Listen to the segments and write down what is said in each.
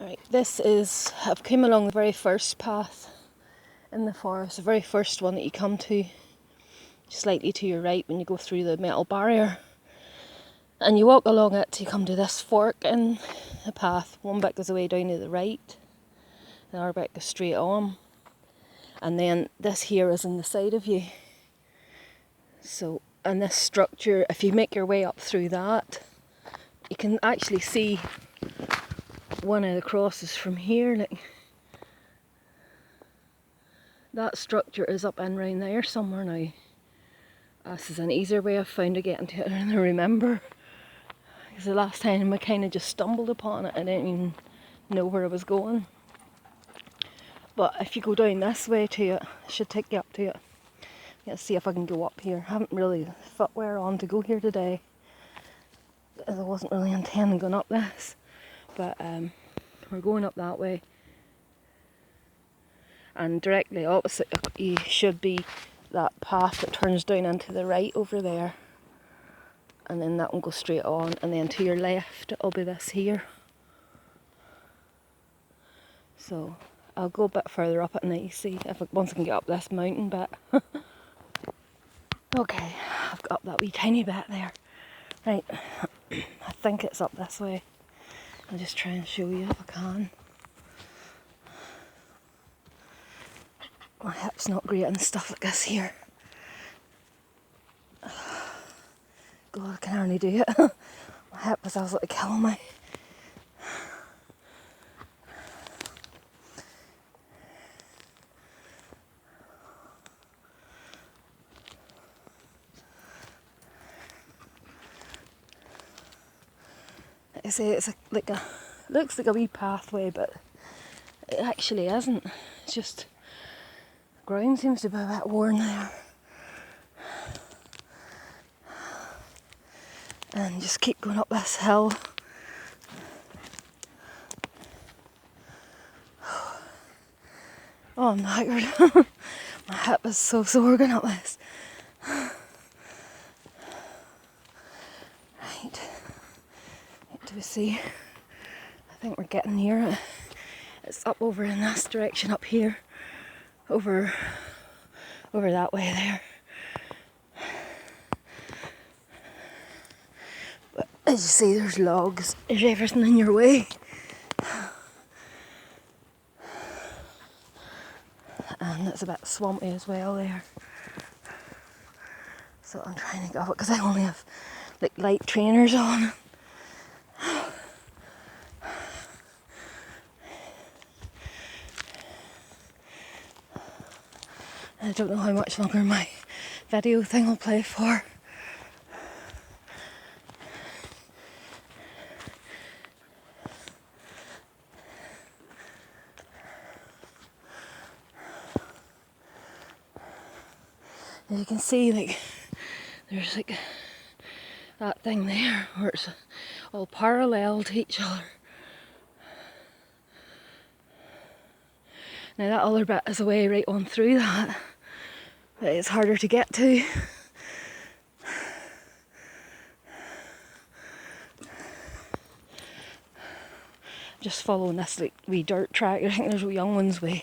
Right, I've come along the very first path in the forest, the very first one that you come to, slightly to your right when you go through the metal barrier. And you walk along it to come to this fork in the path. One bit goes away down to the right, the other bit goes straight on. And then this here is in the side of you. So, and this structure, if you make your way up through that, you can actually see one of the crosses from here. Like, that structure is up and round there somewhere now. This is an easier way I've found of getting to it than I remember. Because the last time I kind of just stumbled upon it, I didn't even know where I was going. But if you go down this way to it, it should take you up to it. Let's see if I can go up here. I haven't really footwear on to go here today, as I wasn't really intending going up this. But we're going up that way. And directly opposite you should be that path that turns down into the right over there. And then that one goes straight on, and then to your left it'll be this here. So I'll go a bit further up it and you see once I can get up this mountain bit. Okay, I've got up that wee tiny bit there. Right, I think it's up this way. I'll just try and show you if I can. My hip's not great and stuff like this here. God, I can hardly do it. My hip is absolutely killing me. I say it's looks like a wee pathway, but it actually isn't. It's just the ground seems to be a bit worn there. And just keep going up this hill. Oh, I'm knackered. My hip is so sore going up this. Right. What do we see? I think we're getting near it. It's up over in this direction up here. Over that way there. But as you see, there's logs. There's everything in your way. And it's a bit swampy as well there. So I'm trying to go up it because I only have like light trainers on. I don't know how much longer my video thing will play for. As you can see, like, there's like that thing there where it's all parallel to each other. Now that other bit is a way right on through that, but it's harder to get to. Just following this like wee dirt track. I think there's young ones with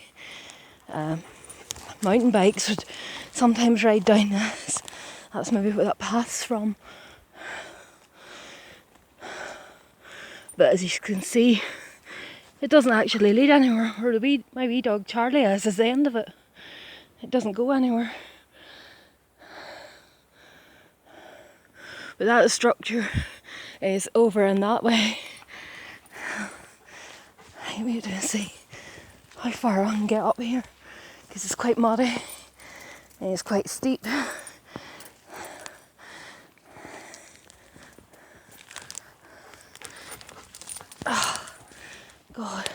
mountain bikes would sometimes ride down this. That's maybe where that path's from. But as you can see, it doesn't actually lead anywhere. Where my wee dog Charlie is the end of it. It doesn't go anywhere. But that structure is over in that way. I need to see how far I can get up here, because it's quite muddy and it's quite steep. Oh, God,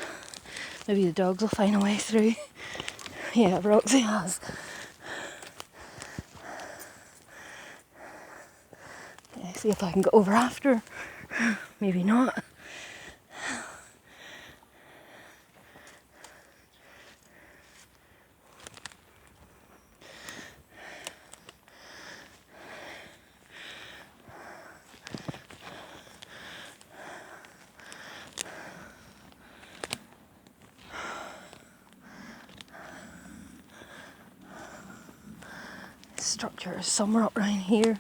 maybe the dogs will find a way through. Yeah, Roxy has. Yeah, see if I can go over after. Maybe not. structure is somewhere up around here.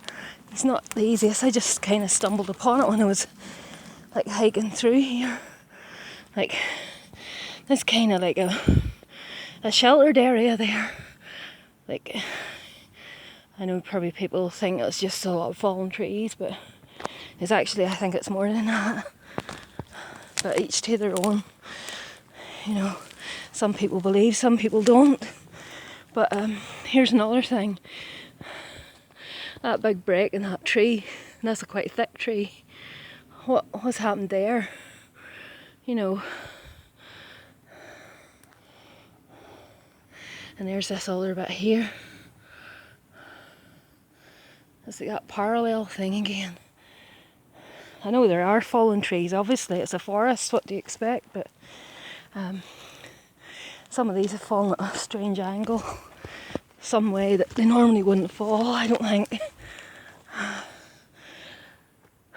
It's not the easiest. I just kind of stumbled upon it when I was like hiking through here. Like, it's kind of like a sheltered area there. Like, I know probably people think it's just a lot of fallen trees, but it's actually, I think it's more than that. But each to their own. You know, some people believe, some people don't. But here's another thing. That big break in that tree, and that's a quite thick tree. What's happened there? You know. And there's this other bit here. It's like that parallel thing again. I know there are fallen trees, obviously it's a forest, what do you expect? But some of these have fallen at a strange angle, some way that they normally wouldn't fall, I don't think.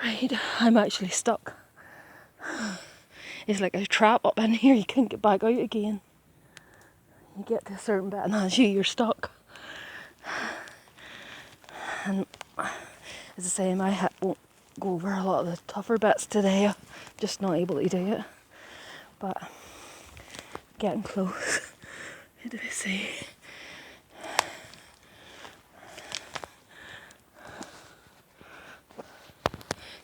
Right, I'm actually stuck. It's like a trap up in here, you can't get back out again. You get to a certain bit and as you're stuck. And as I say, my hip won't go over a lot of the tougher bits today. I'm just not able to do it. But getting close. What do we see?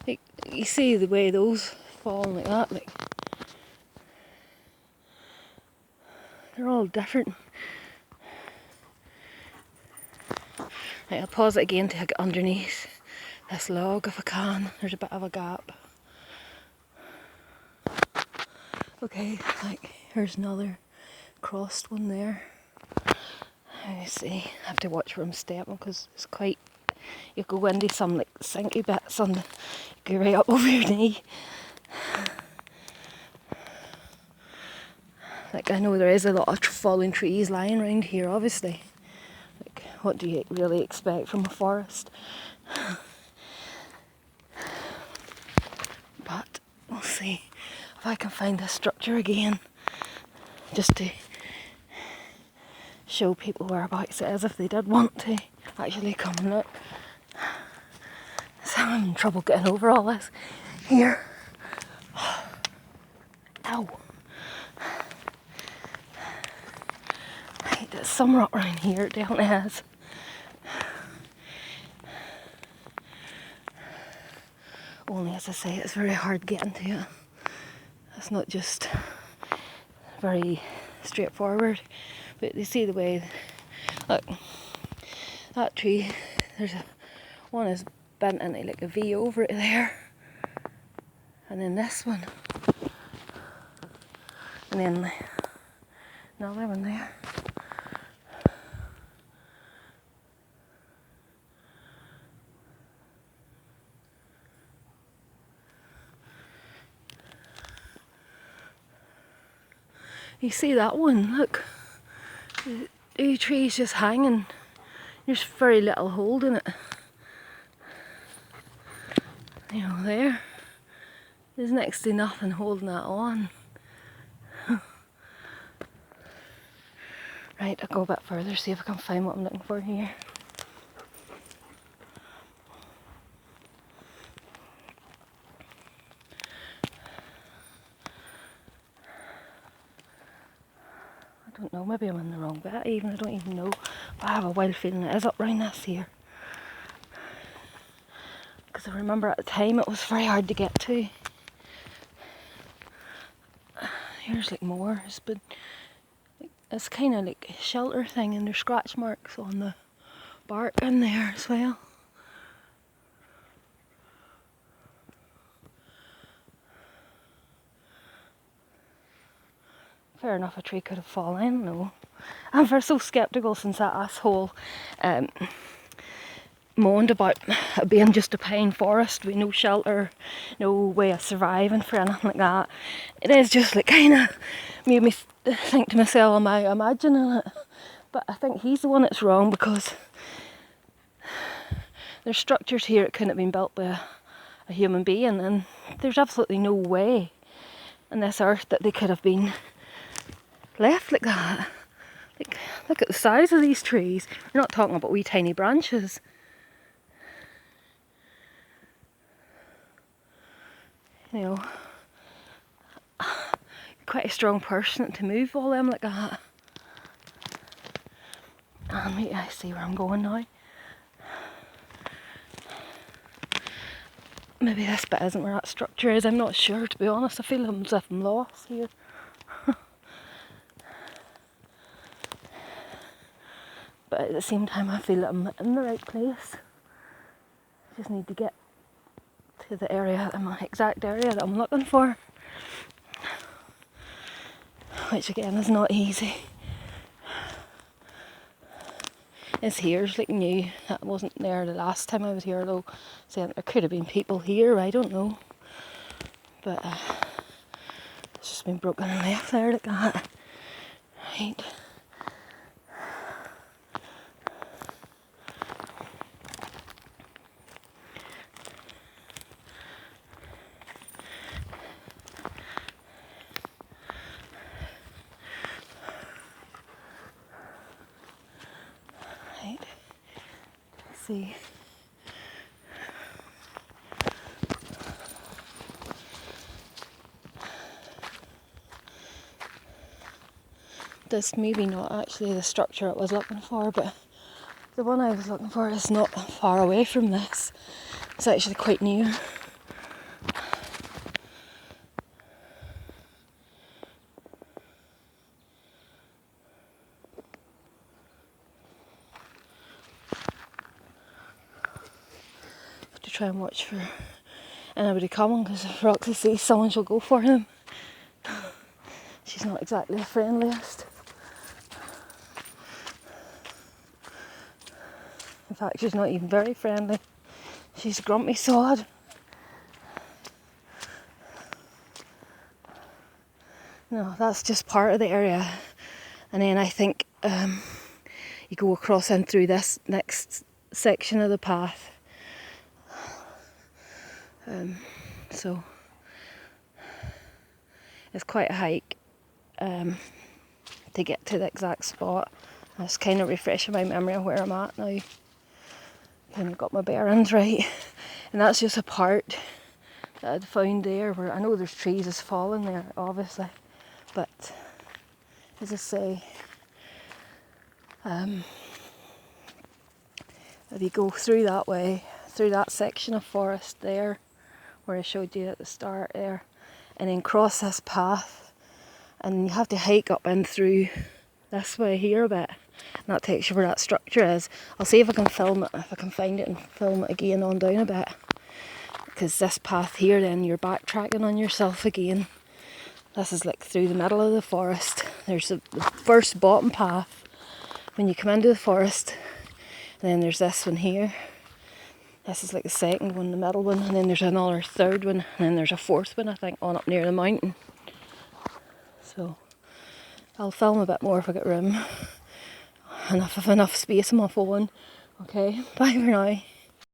Like, you see the way those fall like that, like they're all different. Right, I'll pause it again to get underneath this log if I can. There's a bit of a gap. Okay, like here's another crossed one there. Let me see. I have to watch where I'm stepping because it's quite. You go into some like sinky bits and you go right up over your knee. Like I know there is a lot of fallen trees lying around here, obviously. Like what do you really expect from a forest? But we'll see if I can find this structure again, just to show people whereabouts it is if they did want to actually come and look. So I'm having trouble getting over all this here. Ow. Right, it's somewhere up around here, it definitely is. Only as I say, it's very hard getting to it. It's not just very straightforward. But you see the way, look, that tree, one is bent into like a V over it there. And then this one. And then another one there. You see that one, look. The tree's just hanging. There's very little hold in it. You know, there's next to nothing holding that on. Right, I'll go a bit further, see if I can find what I'm looking for here. I don't know, maybe I'm in the wrong bit even, I don't even know. But I have a wild feeling it is up round this here. Because I remember at the time it was very hard to get to. Here's like more, but it's kind of like a shelter thing and there's scratch marks on the bark in there as well. Fair enough, a tree could have fallen, no. I'm very so sceptical since that asshole moaned about it being just a pine forest with no shelter, no way of surviving for anything like that. It is just like kind of made me think to myself, am I imagining it? But I think he's the one that's wrong because there's structures here that couldn't have been built by a human being, and there's absolutely no way on this earth that they could have been left like that. Look at the size of these trees. We're not talking about wee tiny branches. You know, quite a strong person to move all them like that. And wait, I see where I'm going now. Maybe this bit isn't where that structure is, I'm not sure, to be honest. I feel as if I'm lost here. But at the same time I feel that I'm in the right place. I just need to get to the area, the exact area that I'm looking for. Which again is not easy. This here's like new. That wasn't there the last time I was here though. Saying there could have been people here, I don't know. But it's just been broken and left there like that. Right. Right. Let's see. This maybe not actually the structure I was looking for, but the one I was looking for is not far away from this. It's actually quite near. To try and watch for anybody coming, because if Roxy sees someone, she'll go for him. She's not exactly the friendliest. In fact, she's not even very friendly. She's a grumpy sod. No, that's just part of the area. And then I think you go across in through this next section of the path. So it's quite a hike to get to the exact spot. That's kind of refreshing my memory of where I'm at now. Kind of got my bearings right. And that's just a part that I'd found there where I know there's trees that's fallen there, obviously. But as I say, if you go through that way, through that section of forest there, where I showed you at the start there, and then cross this path, and you have to hike up and through this way here a bit, and that takes you where that structure is. I'll see if I can film it, if I can find it and film it again on down a bit, because this path here then you're backtracking on yourself again. This is like through the middle of the forest. There's the first bottom path when you come into the forest, and then there's this one here. This is like the second one, the middle one, and then there's another third one, and then there's a fourth one I think on up near the mountain. So I'll film a bit more if I get room and if I have enough space on my phone. Okay, bye for now.